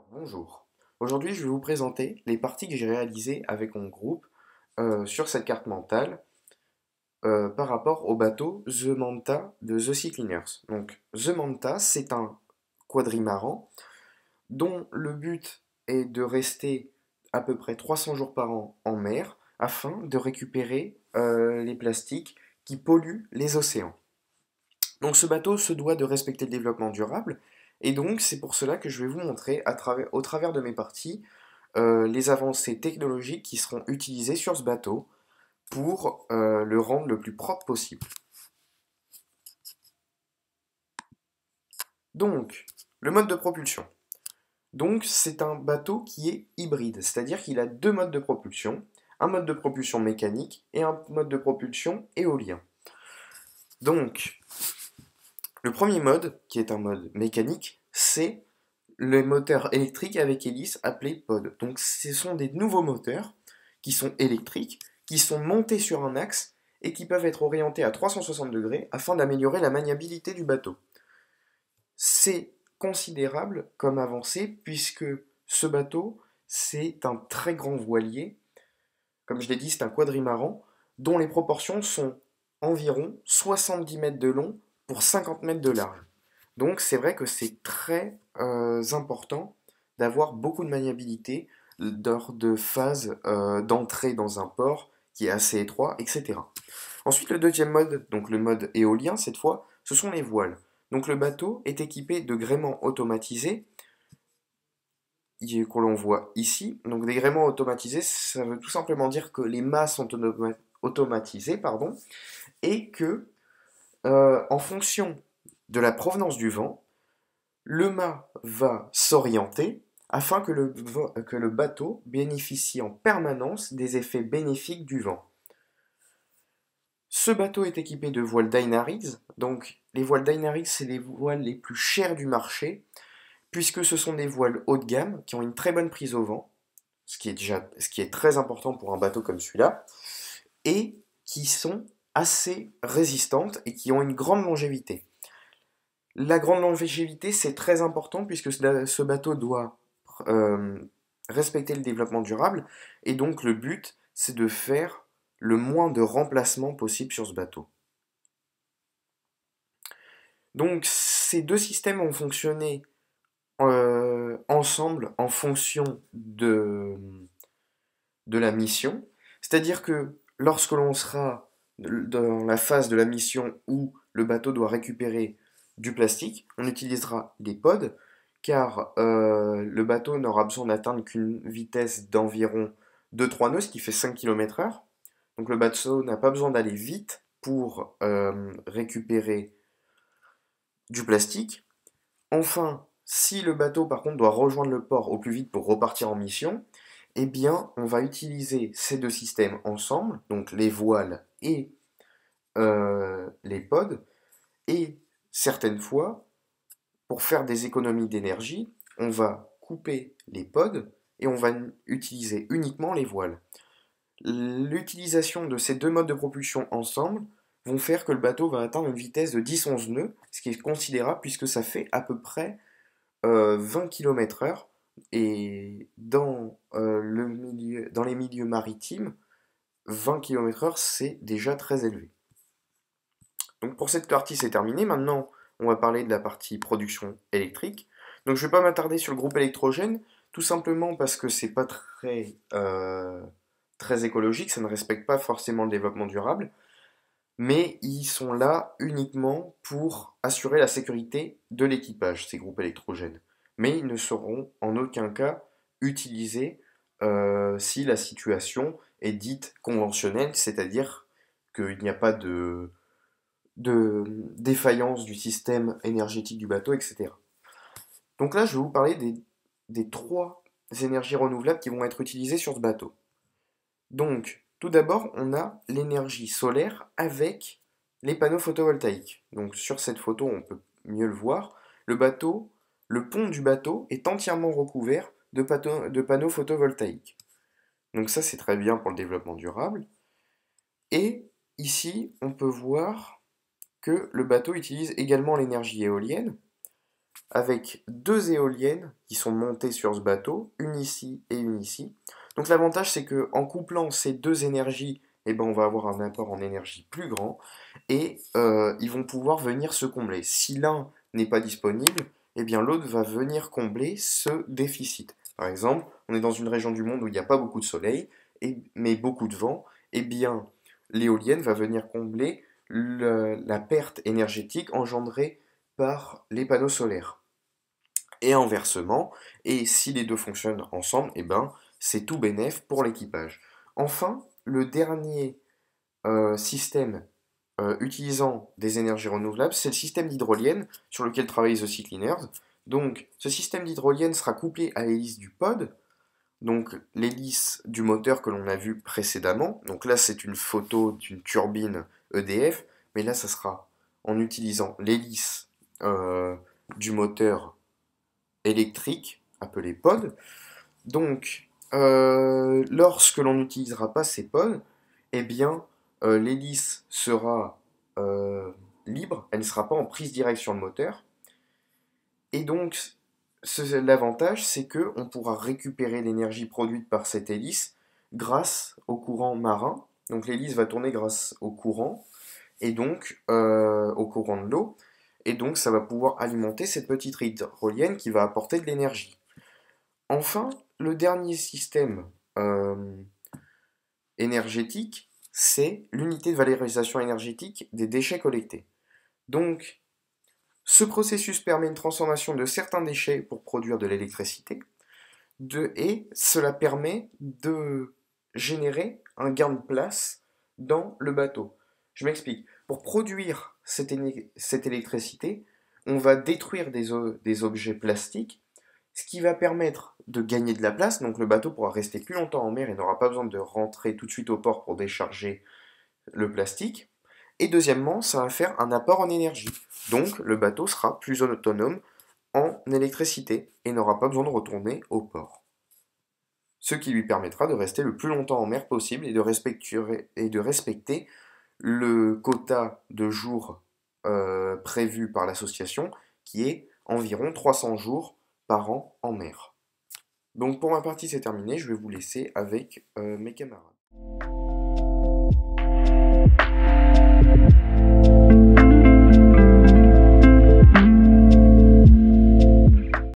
Bonjour. Aujourd'hui, je vais vous présenter les parties que j'ai réalisées avec mon groupe sur cette carte mentale par rapport au bateau The Manta de The Sea Cleaners. Donc, The Manta, c'est un quadrimaran dont le but est de rester à peu près 300 jours par an en mer afin de récupérer les plastiques qui polluent les océans. Donc ce bateau se doit de respecter le développement durable, et donc c'est pour cela que je vais vous montrer au travers de mes parties les avancées technologiques qui seront utilisées sur ce bateau pour le rendre le plus propre possible. Donc, le mode de propulsion. Donc c'est un bateau qui est hybride, c'est-à-dire qu'il a deux modes de propulsion, un mode de propulsion mécanique et un mode de propulsion éolien. Donc, le premier mode, qui est un mode mécanique, c'est le moteur électrique avec hélice appelé pod. Donc ce sont des nouveaux moteurs qui sont électriques, qui sont montés sur un axe et qui peuvent être orientés à 360 degrés afin d'améliorer la maniabilité du bateau. C'est considérable comme avancée puisque ce bateau, c'est un très grand voilier. Comme je l'ai dit, c'est un quadrimaran dont les proportions sont environ 70 mètres de long pour 50 mètres de large. Donc c'est vrai que c'est très important d'avoir beaucoup de maniabilité lors de phases d'entrée dans un port qui est assez étroit, etc. Ensuite, le deuxième mode, donc le mode éolien cette fois, ce sont les voiles. Donc le bateau est équipé de gréements automatisés que l'on voit ici. Donc des gréements automatisés, ça veut tout simplement dire que les mâts sont automatisés, pardon, et que en fonction de la provenance du vent, le mât va s'orienter afin que le bateau bénéficie en permanence des effets bénéfiques du vent. Ce bateau est équipé de voiles Dynarig. Donc les voiles Dynarig, c'est les voiles les plus chères du marché, puisque ce sont des voiles haut de gamme qui ont une très bonne prise au vent, ce qui est très important pour un bateau comme celui-là, et qui sont assez résistantes et qui ont une grande longévité. La grande longévité, c'est très important puisque ce bateau doit respecter le développement durable, et donc le but, c'est de faire le moins de remplacements possible sur ce bateau. Donc ces deux systèmes ont fonctionné ensemble en fonction de la mission, c'est-à-dire que lorsque l'on sera dans la phase de la mission où le bateau doit récupérer du plastique, on utilisera les pods, car le bateau n'aura besoin d'atteindre qu'une vitesse d'environ 2-3 nœuds, ce qui fait 5 km/h. Donc le bateau n'a pas besoin d'aller vite pour récupérer du plastique. Enfin, si le bateau par contre doit rejoindre le port au plus vite pour repartir en mission, eh bien on va utiliser ces deux systèmes ensemble, donc les voiles et les pods, et certaines fois, pour faire des économies d'énergie, on va couper les pods et on va utiliser uniquement les voiles. L'utilisation de ces deux modes de propulsion ensemble vont faire que le bateau va atteindre une vitesse de 10-11 nœuds, ce qui est considérable puisque ça fait à peu près 20 km/h, et dans les milieux maritimes, 20 km/h c'est déjà très élevé. Donc pour cette partie c'est terminé, maintenant on va parler de la partie production électrique. Donc je ne vais pas m'attarder sur le groupe électrogène, tout simplement parce que c'est pas très écologique, ça ne respecte pas forcément le développement durable, mais ils sont là uniquement pour assurer la sécurité de l'équipage, ces groupes électrogènes. Mais ils ne seront en aucun cas utilisés si la situation est dite conventionnelle, c'est-à-dire qu'il n'y a pas de défaillance du système énergétique du bateau, etc. Donc là, je vais vous parler des trois énergies renouvelables qui vont être utilisées sur ce bateau. Donc, tout d'abord, on a l'énergie solaire avec les panneaux photovoltaïques. Donc sur cette photo, on peut mieux le voir. Le pont du bateau est entièrement recouvert de panneaux photovoltaïques. Donc ça, c'est très bien pour le développement durable. Et Ici, on peut voir que le bateau utilise également l'énergie éolienne, avec deux éoliennes qui sont montées sur ce bateau, une ici et une ici. Donc l'avantage, c'est que en couplant ces deux énergies, eh ben, on va avoir un apport en énergie plus grand et ils vont pouvoir venir se combler. Si l'un n'est pas disponible, eh bien l'autre va venir combler ce déficit. Par exemple, on est dans une région du monde où il n'y a pas beaucoup de soleil, mais beaucoup de vent, eh bien l'éolienne va venir combler la perte énergétique engendrée par les panneaux solaires et inversement. Et si les deux fonctionnent ensemble, eh ben, c'est tout bénef pour l'équipage. Enfin, le dernier système utilisant des énergies renouvelables, c'est le système d'hydrolienne sur lequel travaillent The Sea Cleaners. Donc, ce système d'hydrolienne sera couplé à l'hélice du pod, donc l'hélice du moteur que l'on a vu précédemment. Donc là, c'est une photo d'une turbine EDF, mais là, ça sera en utilisant l'hélice du moteur électrique, appelé pod. Donc, lorsque l'on n'utilisera pas ces pods, eh bien, l'hélice sera libre, elle ne sera pas en prise directe sur le moteur. Et donc, l'avantage, c'est que on pourra récupérer l'énergie produite par cette hélice grâce au courant marin. Donc, l'hélice va tourner grâce au courant, et donc au courant de l'eau. Et donc, ça va pouvoir alimenter cette petite hydrolienne qui va apporter de l'énergie. Enfin, le dernier système énergétique, c'est l'unité de valorisation énergétique des déchets collectés. Donc, ce processus permet une transformation de certains déchets pour produire de l'électricité, et cela permet de générer un gain de place dans le bateau. Je m'explique. Pour produire cette électricité, on va détruire des objets plastiques, ce qui va permettre de gagner de la place, donc le bateau pourra rester plus longtemps en mer et n'aura pas besoin de rentrer tout de suite au port pour décharger le plastique. Et deuxièmement, ça va faire un apport en énergie. Donc le bateau sera plus autonome en électricité et n'aura pas besoin de retourner au port. Ce qui lui permettra de rester le plus longtemps en mer possible et de respecter le quota de jours prévu par l'association, qui est environ 300 jours par an en mer. Donc pour ma partie c'est terminé, je vais vous laisser avec mes camarades.